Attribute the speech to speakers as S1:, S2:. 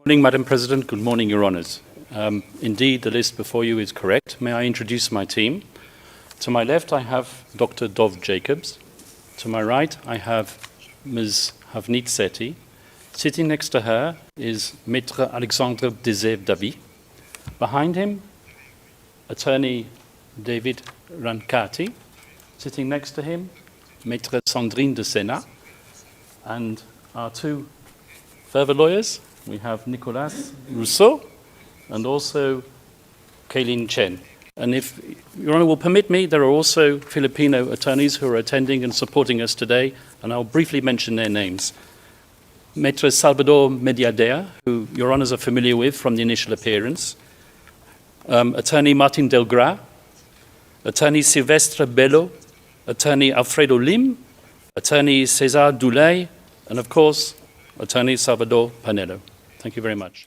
S1: Good morning, Madam President. Good morning, Your Honours. Indeed, the list before you is correct. May I introduce my team? To my left, I have Dr. Dov Jacobs. To my right, I have Ms. Havnit Sethi. Sitting next to her is Maître Alexandre Dezev-Dabi. Behind him, Attorney David Rancati. Sitting next to him, Maître Sandrine de Sena. And our two further lawyers, we have Nicolas Rousseau and also Kaylin Chen. And if Your Honour will permit me, there are also Filipino attorneys who are attending and supporting us today, and I'll briefly mention their names. Maître Salvador Mediadea, who Your Honours are familiar with from the initial appearance. Attorney Martin Delgra, Attorney Silvestre Bello, Attorney Alfredo Lim, Attorney César Doulay, and of course, Attorney Salvador Panelo. Thank you very much.